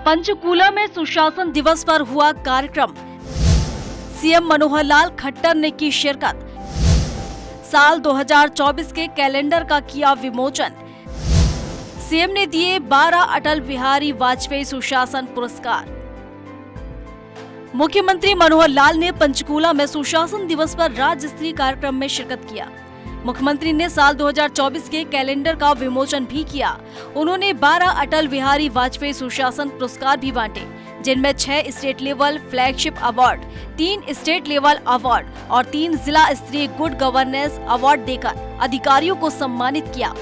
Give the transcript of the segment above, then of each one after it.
पंचकूला में सुशासन दिवस पर हुआ कार्यक्रम। सीएम मनोहर लाल खट्टर ने की शिरकत। साल 2024 के कैलेंडर का किया विमोचन। सीएम ने दिए 12 अटल बिहारी वाजपेयी सुशासन पुरस्कार। मुख्यमंत्री मनोहर लाल ने पंचकूला में सुशासन दिवस पर राज्य स्तरीय कार्यक्रम में शिरकत किया। मुख्यमंत्री ने साल 2024 के कैलेंडर का विमोचन भी किया। उन्होंने 12 अटल बिहारी वाजपेयी सुशासन पुरस्कार भी बांटे, जिनमें 6 state level flagship award, 3 state level award और 3 जिला स्तरीय गुड गवर्नेंस अवार्ड देकर अधिकारियों को सम्मानित किया।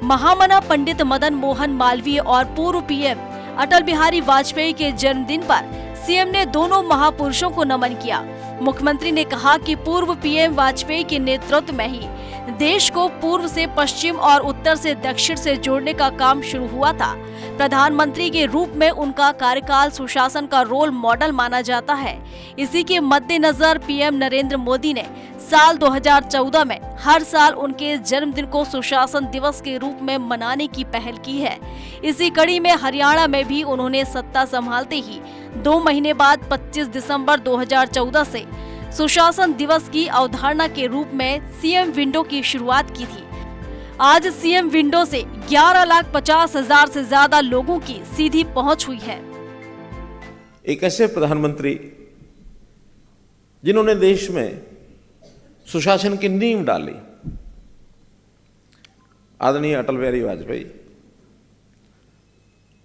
महामना पंडित मदन मोहन मालवीय और पूर्व पीएम अटल बिहारी वाजपेयी के जन्मदिन पर सीएम ने दोनों महापुरुषों को नमन किया। मुख्यमंत्री ने कहा कि पूर्व पीएम वाजपेयी के नेतृत्व में ही देश को पूर्व से पश्चिम और उत्तर से दक्षिण से जोड़ने का काम शुरू हुआ था। प्रधानमंत्री के रूप में उनका कार्यकाल सुशासन का रोल मॉडल माना जाता है। इसी के मद्देनजर पीएम नरेंद्र मोदी ने साल 2014 में हर साल उनके जन्मदिन को सुशासन दिवस के रूप में मनाने की पहल की है। इसी कड़ी में हरियाणा में भी उन्होंने सत्ता संभालते ही 2 महीने बाद 25 दिसंबर 2014 से सुशासन दिवस की अवधारणा के रूप में सीएम विंडो की शुरुआत की थी। आज सीएम विंडो से 11,50,000 से ज्यादा लोगों की सीधी पहुंच हुई है। एक ऐसे प्रधानमंत्री जिन्होंने देश में सुशासन की नींव डाली, आदरणीय अटल बिहारी वाजपेयी।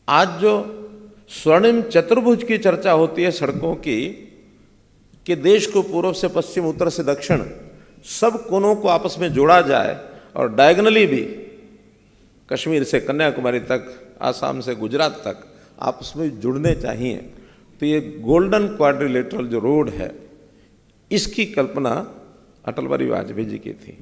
आज जो स्वर्णिम चतुर्भुज की चर्चा होती है सड़कों की, कि देश को पूर्व से पश्चिम, उत्तर से दक्षिण सब कोनों को आपस में जोड़ा जाए और डायगनली भी कश्मीर से कन्याकुमारी तक, आसाम से गुजरात तक आपस में जुड़ने चाहिए। तो ये गोल्डन क्वाड्रिलेटरल जो रोड है, इसकी कल्पना अटल बिहारी वाजपेयी जी की थी।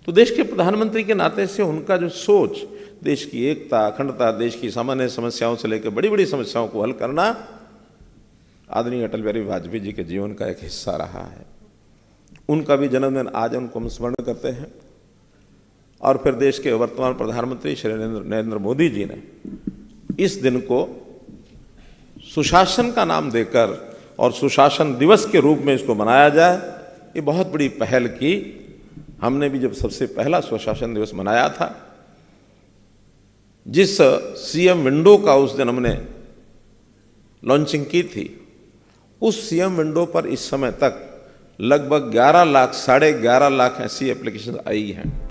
तो देश के प्रधानमंत्री के नाते से उनका जो सोच, देश की एकता, अखंडता, देश की सामान्य समस्याओं से लेकर बड़ी बड़ी समस्याओं को हल करना आदरणीय अटल बिहारी वाजपेयी जी के जीवन का एक हिस्सा रहा है। उनका भी जन्मदिन आज उनको हम स्मरण करते हैं। और फिर देश के वर्तमान प्रधानमंत्री श्री नरेंद्र मोदी जी ने इस दिन को सुशासन का नाम देकर और सुशासन दिवस के रूप में इसको मनाया जाए, ये बहुत बड़ी पहल की। हमने भी जब सबसे पहला सुशासन दिवस मनाया था, जिस सीएम विंडो का उस दिन हमने लॉन्चिंग की थी, उस सीएम विंडो पर इस समय तक लगभग 11 लाख, 11.5 लाख ऐसी एप्लीकेशन आई हैं।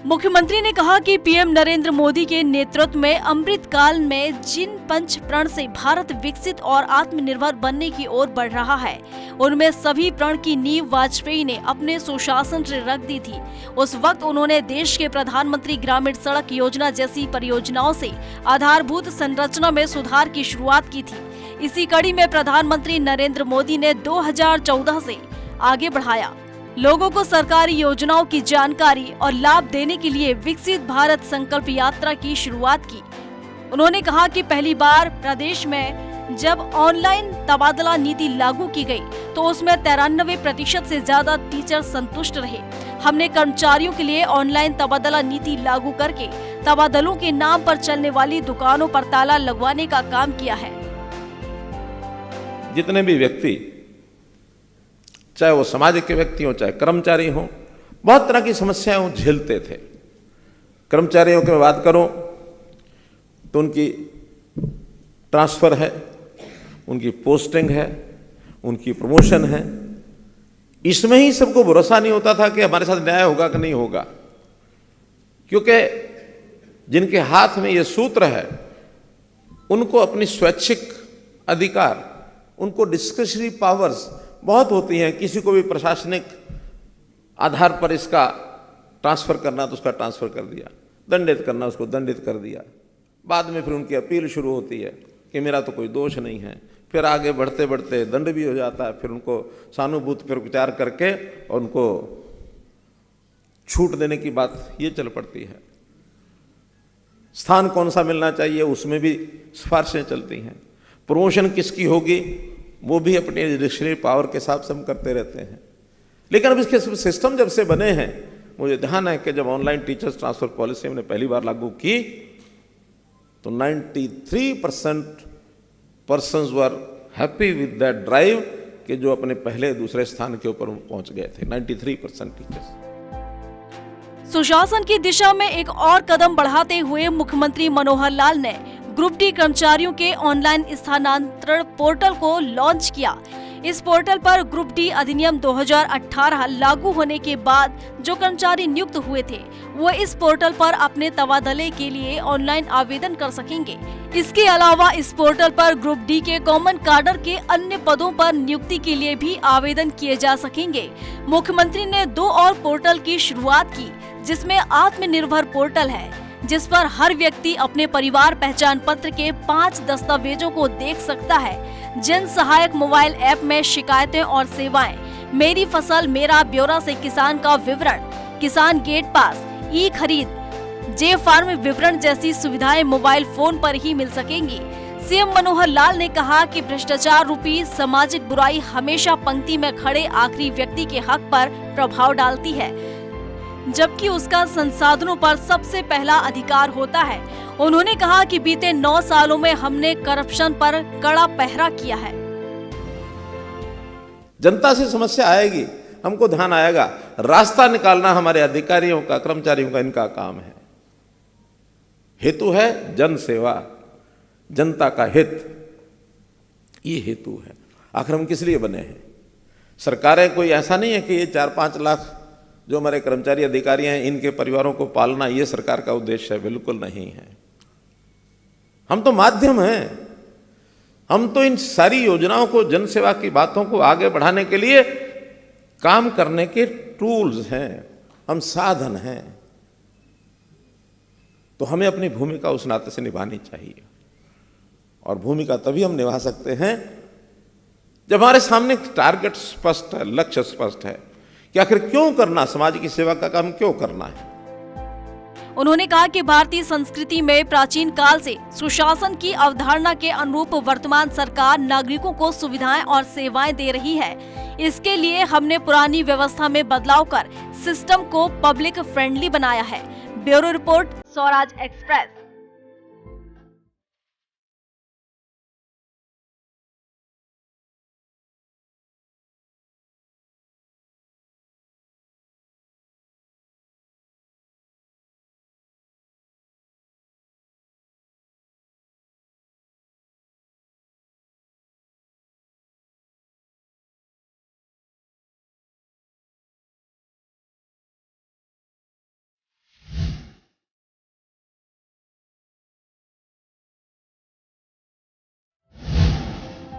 मुख्यमंत्री ने कहा कि पीएम नरेंद्र मोदी के नेतृत्व में अमृत काल में जिन पंच प्रण से भारत विकसित और आत्मनिर्भर बनने की ओर बढ़ रहा है, उनमें सभी प्रण की नींव वाजपेयी ने अपने सुशासन से रख दी थी। उस वक्त उन्होंने देश के प्रधानमंत्री ग्रामीण सड़क योजना जैसी परियोजनाओं से आधारभूत संरचना में सुधार की शुरुआत की थी। इसी कड़ी में प्रधानमंत्री नरेंद्र मोदी ने 2014 से आगे बढ़ाया। लोगों को सरकारी योजनाओं की जानकारी और लाभ देने के लिए विकसित भारत संकल्प यात्रा की शुरुआत की। उन्होंने कहा कि पहली बार प्रदेश में जब ऑनलाइन तबादला नीति लागू की गई, तो उसमें 93% से ज्यादा टीचर संतुष्ट रहे। हमने कर्मचारियों के लिए ऑनलाइन तबादला नीति लागू करके तबादलों के नाम पर चलने वाली दुकानों पर ताला लगवाने का काम किया है। जितने भी व्यक्ति, चाहे वो समाज के व्यक्ति हों, चाहे कर्मचारी हों, बहुत तरह की समस्याएं झेलते थे। कर्मचारियों की बात करूं तो उनकी ट्रांसफर है, उनकी पोस्टिंग है, उनकी प्रमोशन है, इसमें ही सबको भरोसा नहीं होता था कि हमारे साथ न्याय होगा कि नहीं होगा। क्योंकि जिनके हाथ में ये सूत्र है, उनको अपनी स्वैच्छिक अधिकार, उनको डिस्क्रिशनरी पावर्स बहुत होती हैं। किसी को भी प्रशासनिक आधार पर इसका ट्रांसफर करना तो उसका ट्रांसफर कर दिया, दंडित करना उसको दंडित कर दिया। बाद में फिर उनकी अपील शुरू होती है कि मेरा तो कोई दोष नहीं है। फिर आगे बढ़ते बढ़ते दंड भी हो जाता है। फिर उनको सहानुभूति पर विचार करके और उनको छूट देने की बात ये चल पड़ती है। स्थान कौन सा मिलना चाहिए, उसमें भी सिफारिशें चलती हैं। प्रमोशन किसकी होगी, वो भी अपने डिस्क्रिशनरी पावर के हिसाब से हम करते रहते हैं। लेकिन अब इसके सिस्टम जब से बने हैं, मुझे ध्यान है कि जब ऑनलाइन टीचर्स ट्रांसफर पॉलिसी हमने पहली बार लागू की तो 93% persons were happy with that drive कि जो अपने पहले दूसरे स्थान के ऊपर पहुंच गए थे। 93% टीचर्स। सुशासन की दिशा में एक और कदम बढ़ाते हुए मुख्यमंत्री मनोहर लाल ने ग्रुप डी कर्मचारियों के ऑनलाइन स्थानांतरण पोर्टल को लॉन्च किया। इस पोर्टल पर ग्रुप डी अधिनियम 2018 लागू होने के बाद जो कर्मचारी नियुक्त हुए थे वो इस पोर्टल पर अपने तबादले के लिए ऑनलाइन आवेदन कर सकेंगे। इसके अलावा इस पोर्टल पर ग्रुप डी के कॉमन कार्डर के अन्य पदों पर नियुक्ति के लिए भी आवेदन किए जा सकेंगे। मुख्यमंत्री ने 2 और पोर्टल की शुरुआत की, जिसमें आत्मनिर्भर पोर्टल है, जिस पर हर व्यक्ति अपने परिवार पहचान पत्र के 5 दस्तावेजों को देख सकता है। जन सहायक मोबाइल ऐप में शिकायतें और सेवाएं, मेरी फसल मेरा ब्यौरा से किसान का विवरण, किसान गेट पास, ई खरीद, जे फार्म विवरण जैसी सुविधाएं मोबाइल फोन पर ही मिल सकेंगी। सीएम मनोहर लाल ने कहा कि भ्रष्टाचार रूपी सामाजिक बुराई हमेशा पंक्ति में खड़े आखिरी व्यक्ति के हक पर प्रभाव डालती है, जबकि उसका संसाधनों पर सबसे पहला अधिकार होता है। उन्होंने कहा कि बीते 9 सालों में हमने करप्शन पर कड़ा पहरा किया है। जनता से समस्या आएगी, हमको ध्यान आएगा, रास्ता निकालना हमारे अधिकारियों का, कर्मचारियों का, इनका काम है। हेतु है जन सेवा, जनता का हित, ये हेतु है। आखिर हम किस लिए बने हैं? सरकारें कोई ऐसा नहीं है कि ये 4-5 लाख जो हमारे कर्मचारी अधिकारी हैं इनके परिवारों को पालना ये सरकार का उद्देश्य है, बिल्कुल नहीं है। हम तो माध्यम हैं, हम तो इन सारी योजनाओं को, जन सेवा की बातों को आगे बढ़ाने के लिए काम करने के टूल्स हैं, हम साधन हैं। तो हमें अपनी भूमिका उस नाते से निभानी चाहिए, और भूमिका तभी हम निभा सकते हैं जब हमारे सामने टारगेट स्पष्ट है, लक्ष्य स्पष्ट है कि आखिर क्यों करना, समाज की सेवा का काम क्यों करना है। उन्होंने कहा कि भारतीय संस्कृति में प्राचीन काल से सुशासन की अवधारणा के अनुरूप वर्तमान सरकार नागरिकों को सुविधाएं और सेवाएं दे रही है। इसके लिए हमने पुरानी व्यवस्था में बदलाव कर सिस्टम को पब्लिक फ्रेंडली बनाया है। Bureau report, Swaraj Express.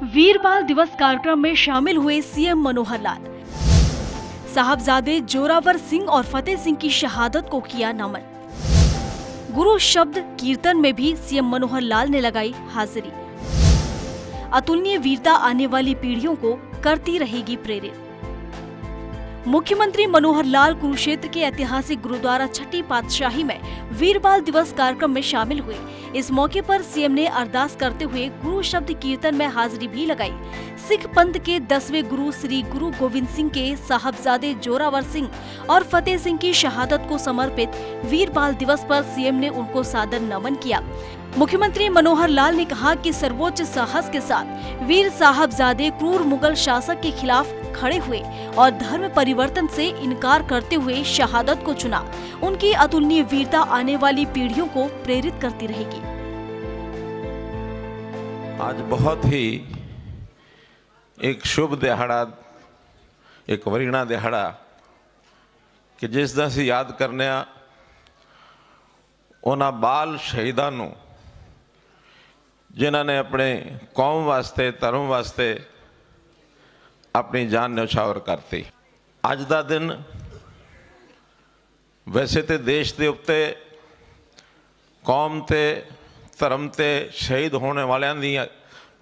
Veer Baal Diwas कार्यक्रम में शामिल हुए सीएम मनोहर लाल। साहबजादे जोरावर सिंह और फतेह सिंह की शहादत को किया नमन। गुरु शब्द कीर्तन में भी सीएम मनोहर लाल ने लगाई हाजिरी। अतुलनीय वीरता आने वाली पीढ़ियों को करती रहेगी प्रेरित। मुख्यमंत्री मनोहर लाल कुरुक्षेत्र के ऐतिहासिक गुरुद्वारा छठी पातशाही में वीर बाल दिवस कार्यक्रम में शामिल हुए। इस मौके पर सीएम ने अरदास करते हुए गुरु शब्द कीर्तन में हाजिरी भी लगाई। सिख पंथ के 10वें गुरु श्री गुरु गोविंद सिंह के साहबजादे जोरावर सिंह और फतेह सिंह की शहादत को समर्पित वीर बाल दिवस पर सीएम ने उनको सादर नमन किया। मुख्यमंत्री मनोहर लाल ने कहा कि सर्वोच्च साहस के साथ वीर साहबजादे क्रूर मुगल शासक के खिलाफ खड़े हुए और धर्म परिवर्तन से इनकार करते हुए शहादत को चुना। उनकी अतुलनीय वीरता आने वाली पीढ़ियों को प्रेरित करती रहेगी। आज बहुत ही एक शुभ दिहाड़ा, एक वरीणा दिहाड़ा कि जिस दिन ਅਸੀਂ याद करने ਉਹਨਾਂ बाल शहीदां ਨੂੰ जिन्हों ने अपने कौम वास्ते, धर्म वास्ते अपनी जान न्यौछावर करती। अज का दिन वैसे तो देश के उत्ते कौम ते धर्म ते शहीद होने वालियां दी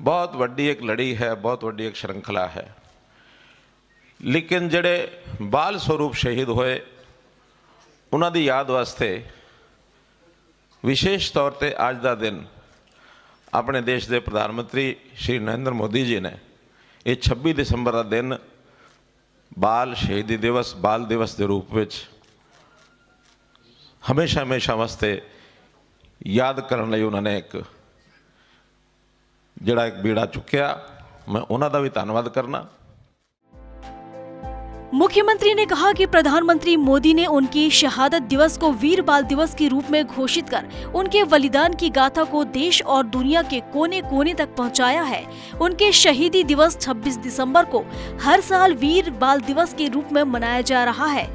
बहुत वड्डी एक लड़ी है, बहुत वड्डी एक श्रृंखला है। लेकिन जिहड़े बाल स्वरूप शहीद होए उन्हां दी याद वास्ते विशेष तौर पर अज का दिन अपने देश के प्रधानमंत्री श्री नरेंद्र मोदी जी ने ये 26 दिसंबर का दिन बाल शहीदी दिवस, बाल दिवस के रूप में हमेशा हमेशा वास्ते याद करने ਲਈ ਉਹਨਾਂ ਨੇ ਇੱਕ ਜਿਹੜਾ ਇੱਕ ਬੀੜਾ ਚੁੱਕਿਆ, मैं ਉਹਨਾਂ ਦਾ भी धन्यवाद करना। मुख्यमंत्री ने कहा कि प्रधानमंत्री मोदी ने उनकी शहादत दिवस को वीर बाल दिवस के रूप में घोषित कर उनके बलिदान की गाथा को देश और दुनिया के कोने कोने तक पहुंचाया है। उनके शहीदी दिवस 26 दिसंबर को हर साल वीर बाल दिवस के रूप में मनाया जा रहा है।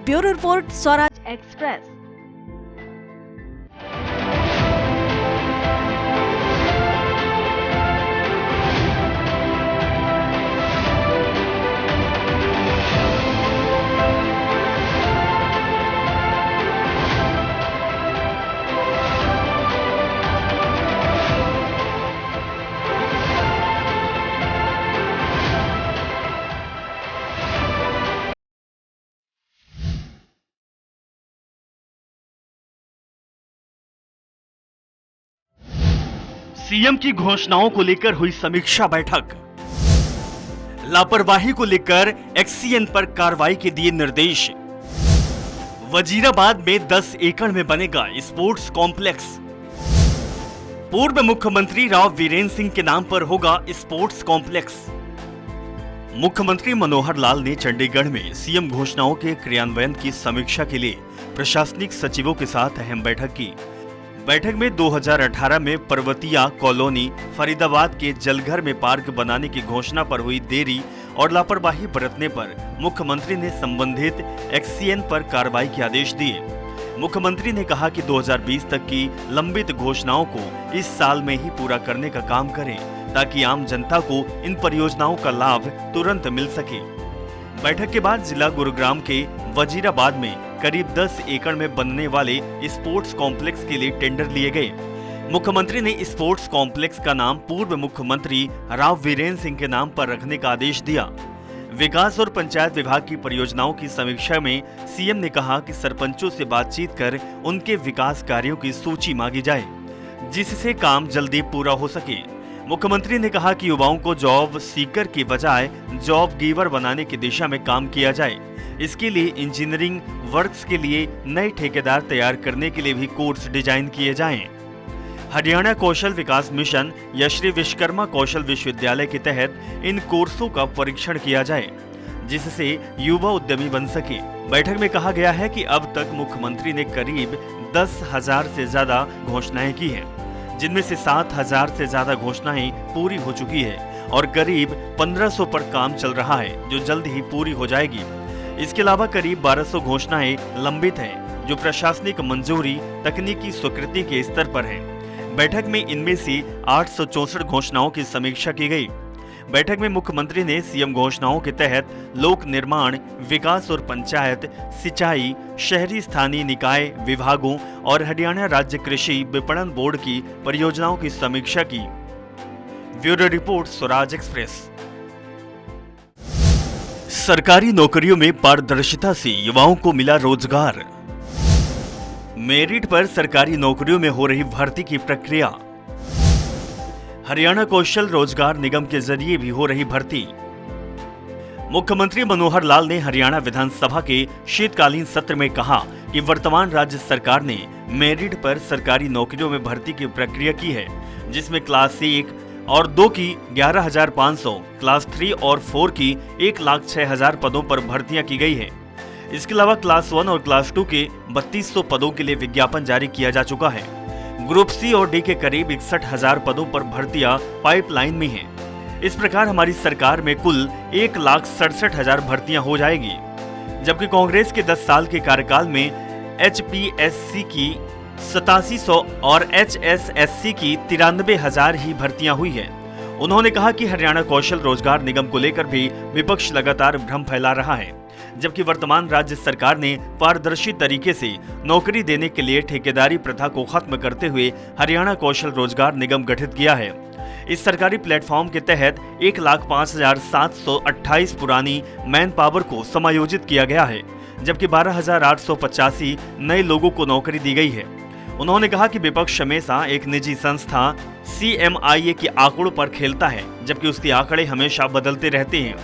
Bureau report, Swaraj express. CM की घोषणाओं को लेकर हुई समीक्षा बैठक। लापरवाही को लेकर एक्सीएन पर कार्रवाई के दिए निर्देश। वजीराबाद में 10 एकड़ में बनेगा स्पोर्ट्स कॉम्प्लेक्स। पूर्व मुख्यमंत्री राव वीरेंद्र सिंह के नाम पर होगा स्पोर्ट्स कॉम्प्लेक्स। मुख्यमंत्री मनोहर लाल ने चंडीगढ़ में सीएम घोषणाओं के क्रियान्वयन की समीक्षा के लिए प्रशासनिक सचिवों के साथ अहम बैठक की। बैठक में 2018 में पर्वतिया कॉलोनी फरीदाबाद के जलघर में पार्क बनाने की घोषणा पर हुई देरी और लापरवाही बरतने पर मुख्यमंत्री ने संबंधित एक्सीएन पर कार्रवाई के आदेश दिए। मुख्यमंत्री ने कहा कि 2020 तक की लंबित घोषणाओं को इस साल में ही पूरा करने का काम करें ताकि आम जनता को इन परियोजनाओं का लाभ तुरंत मिल सके। बैठक के बाद जिला गुरुग्राम के वजीराबाद में करीब 10 एकड़ में बनने वाले स्पोर्ट्स कॉम्प्लेक्स के लिए टेंडर लिए गए। मुख्यमंत्री ने स्पोर्ट्स कॉम्प्लेक्स का नाम पूर्व मुख्यमंत्री राव वीरेंद्र सिंह के नाम पर रखने का आदेश दिया। विकास और पंचायत विभाग की परियोजनाओं की समीक्षा में सीएम ने कहा कि सरपंचों से बातचीत कर उनके विकास कार्यों की सूची मांगी जाए जिससे काम जल्दी पूरा हो सके। मुख्यमंत्री ने कहा कि युवाओं को जॉब सीकर की बजाय जॉब गिवर बनाने की दिशा में काम किया जाए। इसके लिए इंजीनियरिंग वर्क्स के लिए नए ठेकेदार तैयार करने के लिए भी कोर्स डिजाइन किए जाएं। हरियाणा कौशल विकास मिशन या श्री विश्वकर्मा कौशल विश्वविद्यालय के तहत इन कोर्सों का परीक्षण किया जाए जिससे युवा उद्यमी बन सके। बैठक में कहा गया है कि अब तक मुख्यमंत्री ने करीब 10,000 से ज्यादा घोषणाएं की हैं, जिनमें से 7,000 से ज्यादा घोषणाएं पूरी हो चुकी है और करीब 1,500 पर काम चल रहा है जो जल्द ही पूरी हो जाएगी। इसके अलावा करीब 1,200 घोषणाएं लंबित हैं जो प्रशासनिक मंजूरी तकनीकी स्वीकृति के स्तर पर हैं। बैठक में इनमें से 864 घोषणाओं की समीक्षा की गई। बैठक में मुख्यमंत्री ने सीएम घोषणाओं के तहत लोक निर्माण, विकास और पंचायत, सिंचाई, शहरी स्थानीय निकाय विभागों और हरियाणा राज्य कृषि विपणन बोर्ड की परियोजनाओं की समीक्षा की। Bureau report, Swaraj express. सरकारी नौकरियों में पारदर्शिता से युवाओं को मिला रोजगार। मेरिट पर सरकारी नौकरियों में हो रही भर्ती की प्रक्रिया। हरियाणा कौशल रोजगार निगम के जरिए भी हो रही भर्ती। मुख्यमंत्री मनोहर लाल ने हरियाणा विधानसभा के शीतकालीन सत्र में कहा कि वर्तमान राज्य सरकार ने मेरिट पर सरकारी नौकरियों में भर्ती की प्रक्रिया की है, जिसमें क्लास 1 और 2 की 11,500, क्लास 3 और 4 की 1,06,000 पदों पर भर्तियां की गई है। इसके अलावा क्लास 1 और क्लास 2 के 3,200 पदों के लिए विज्ञापन जारी किया जा चुका है। ग्रुप सी और डी के करीब 61,000 पदों पर भर्तियां पाइपलाइन में हैं। इस प्रकार हमारी सरकार में कुल 1,67,000 भर्तियां हो जाएगी, जबकि कांग्रेस के 10 साल के कार्यकाल में HPSC की 8700 और HSSC की 93,000 ही भर्तियां हुई है। उन्होंने कहा कि हरियाणा कौशल रोजगार निगम को लेकर भी विपक्ष लगातार भ्रम फैला रहा है, जबकि वर्तमान राज्य सरकार ने पारदर्शी तरीके से नौकरी देने के लिए ठेकेदारी प्रथा को खत्म करते हुए हरियाणा कौशल रोजगार निगम गठित किया है। इस सरकारी प्लेटफॉर्म के तहत 1,05,728 पुरानी मैन पावर को समायोजित किया गया है, जबकि 12,885 नए लोगों को नौकरी दी गई है। उन्होंने कहा कि विपक्ष हमेशा एक निजी संस्था CMIA के आंकड़ों पर खेलता है, जबकि उसके आंकड़े हमेशा बदलते रहते हैं।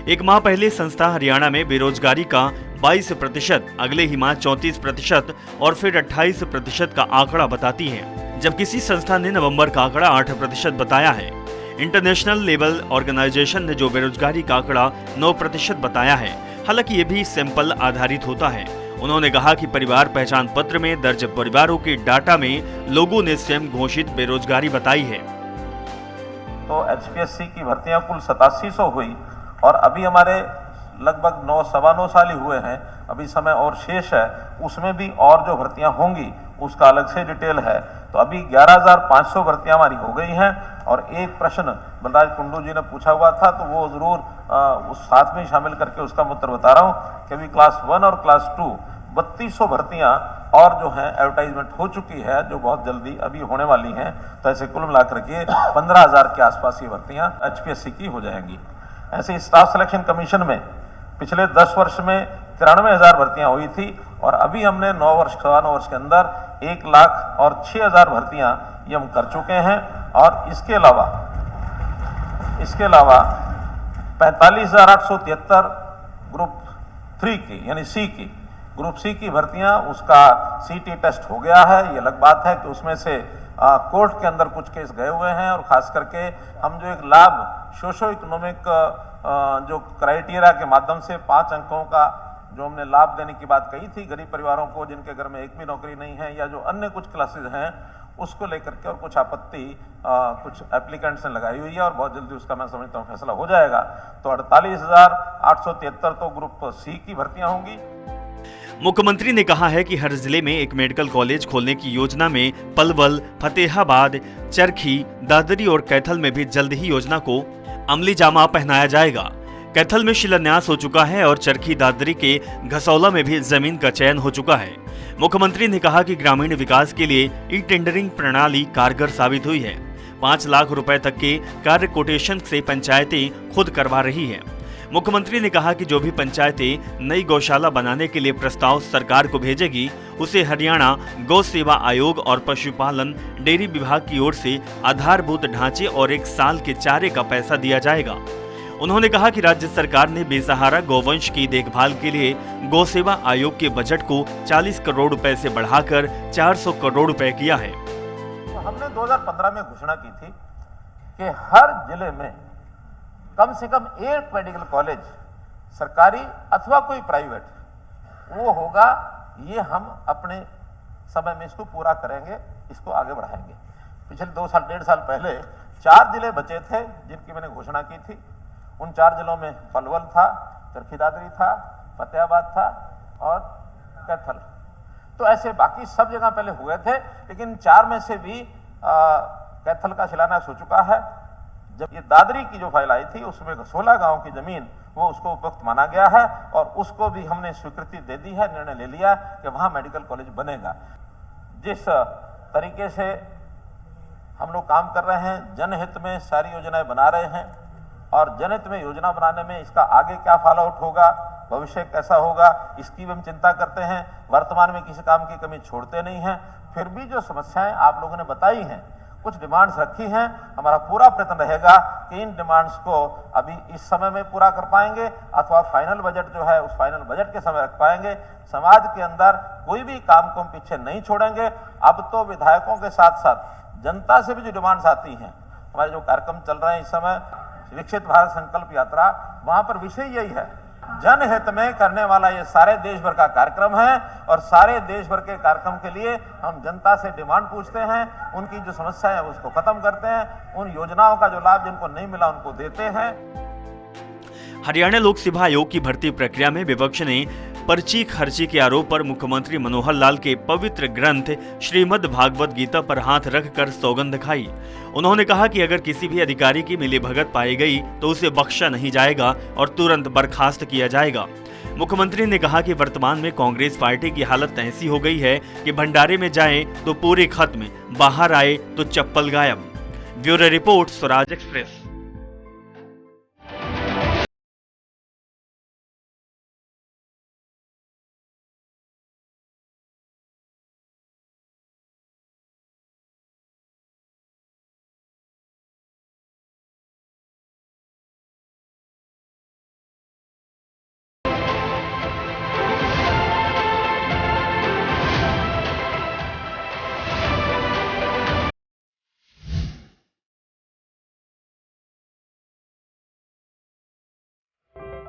एक माह पहले संस्था हरियाणा में बेरोजगारी का 22%, अगले ही माह 34% और फिर 28% का आंकड़ा बताती है, जब किसी संस्था ने नवंबर का आंकड़ा 8% बताया है। इंटरनेशनल लेबर ऑर्गेनाइजेशन ने जो बेरोजगारी का आंकड़ा 9% बताया है, हालांकि ये भी सैंपल आधारित होता है। उन्होंने कहा कि परिवार पहचान पत्र में दर्ज परिवारों के डाटा में लोगों ने स्वयं घोषित बेरोजगारी बताई है। तो एचपीएससी की भर्तियां कुल 8700 हुई और अभी हमारे लगभग 9-9.25 साल ही हुए हैं, अभी समय और शेष है, उसमें भी और जो भर्तियां होंगी उसका अलग से डिटेल है। तो अभी 11,500 भर्तियां हमारी हो गई हैं और एक प्रश्न बलराज कुंडू जी ने पूछा हुआ था, तो वो जरूर उस साथ में शामिल करके उसका उत्तर बता रहा हूँ कि अभी क्लास 1 और क्लास 2 3200 भर्तियां और जो है एडवर्टाइजमेंट हो चुकी है, जो बहुत जल्दी अभी होने वाली हैं। तो ऐसे कुल मिलाकर के 15,000 के आसपास ये भर्तियां एचपीएससी की हो जाएंगी। ऐसे ही स्टाफ सिलेक्शन कमीशन में पिछले 10 वर्ष में 93,000 भर्तियां हुई थी और अभी हमने 9 वर्ष 9 वर्ष के अंदर 1,06,000 भर्तियां ये हम कर चुके हैं। और इसके अलावा 45,873 ग्रुप 3 की यानी सी की ग्रुप सी की भर्तियां, उसका सीटी टेस्ट हो गया है। ये अलग बात है कि उसमें से कोर्ट के अंदर कुछ केस गए हुए हैं और खास करके हम जो एक लाभ सोशो इकोनॉमिक जो क्राइटेरिया के माध्यम से 5 अंकों का जो हमने लाभ देने की बात कही थी गरीब परिवारों को जिनके घर में एक भी नौकरी नहीं है या जो अन्य कुछ क्लासेज हैं, उसको लेकर के और कुछ आपत्ति कुछ एप्लीकेंट्स ने लगाई हुई है और बहुत जल्दी उसका मैं समझता हूँ फैसला हो जाएगा। तो 48,873 तो ग्रुप सी की भर्तियां होंगी। मुख्यमंत्री ने कहा है कि हर जिले में एक मेडिकल कॉलेज खोलने की योजना में पलवल, फतेहाबाद, चरखी, दादरी और कैथल में भी जल्द ही योजना को अमली जामा पहनाया जाएगा। कैथल में शिलान्यास हो चुका है और चरखी दादरी के घसौला में भी जमीन का चयन हो चुका है। मुख्यमंत्री ने कहा कि ग्रामीण विकास के लिए ई टेंडरिंग प्रणाली कारगर साबित हुई है। 5 लाख रुपए तक के कार्य कोटेशन से पंचायतें खुद करवा रही है। मुख्यमंत्री ने कहा कि जो भी पंचायतें नई गौशाला बनाने के लिए प्रस्ताव सरकार को भेजेगी, उसे हरियाणा गौ सेवा आयोग और पशुपालन डेयरी विभाग की ओर से आधारभूत ढांचे और 1 साल के चारे का पैसा दिया जाएगा। उन्होंने कहा कि राज्य सरकार ने बेसहारा गौवंश की देखभाल के लिए गौ सेवा आयोग के बजट को 40 करोड़ रुपए से बढ़ाकर 400 करोड़ रुपए किया है। तो हमने 2015 में घोषणा की थी कि हर जिले में कम से कम एक मेडिकल कॉलेज सरकारी अथवा कोई प्राइवेट वो होगा। ये हम अपने समय में इसको पूरा करेंगे, इसको आगे बढ़ाएंगे। पिछले 2 साल 1.5 साल पहले 4 जिले बचे थे जिनकी मैंने घोषणा की थी। उन 4 जिलों में पलवल था, चरखी दादरी था, फतेहाबाद था और कैथल। तो ऐसे बाकी सब जगह पहले हुए थे, लेकिन 4 में से भी कैथल का शिलान्यास हो चुका है। जब ये दादरी की जो फाइल आई थी उसमें 16 गांव की जमीन वो उसको उपयुक्त माना गया है और उसको भी हमने स्वीकृति दे दी है, निर्णय ले लिया कि वहां मेडिकल कॉलेज बनेगा। जिस तरीके से हम लोग काम कर रहे हैं, जनहित में सारी योजनाएं बना रहे हैं और जनहित में योजना बनाने में इसका आगे क्या फॉलो आउट होगा, भविष्य कैसा होगा, इसकी भी हम चिंता करते हैं। वर्तमान में किसी काम की कमी छोड़ते नहीं हैं। फिर भी जो समस्याएं आप लोगों ने बताई हैं, कुछ डिमांड्स रखी हैं, हमारा पूरा प्रयत्न रहेगा कि इन डिमांड्स को अभी इस समय में पूरा कर पाएंगे अथवा फाइनल बजट जो है उस फाइनल बजट के समय रख पाएंगे। समाज के अंदर कोई भी काम को हम पीछे नहीं छोड़ेंगे। अब तो विधायकों के साथ साथ जनता से भी जो डिमांड्स आती हैं, हमारे जो कार्यक्रम चल रहे हैं इस समय विकसित भारत संकल्प यात्रा, वहां पर विषय यही है, जनहित में करने वाला ये सारे देश भर का कार्यक्रम है और सारे देश भर के कार्यक्रम के लिए हम जनता से डिमांड पूछते हैं, उनकी जो समस्या है उसको खत्म करते हैं, उन योजनाओं का जो लाभ जिनको नहीं मिला उनको देते हैं। हरियाणा लोक सेवा आयोग की भर्ती प्रक्रिया में विपक्ष ने पर्ची खर्ची के आरोप पर मुख्यमंत्री मनोहर लाल के पवित्र ग्रंथ श्रीमद् भागवत गीता पर हाथ रखकर सौगंध खाई। उन्होंने कहा कि अगर किसी भी अधिकारी की मिलीभगत पाई गई तो उसे बख्शा नहीं जाएगा और तुरंत बर्खास्त किया जाएगा। मुख्यमंत्री ने कहा कि वर्तमान में कांग्रेस पार्टी की हालत ऐसी हो गई है कि भंडारे में जाएं तो पूरे खत्म, बाहर आए तो चप्पल गायब। Bureau report, Swaraj express.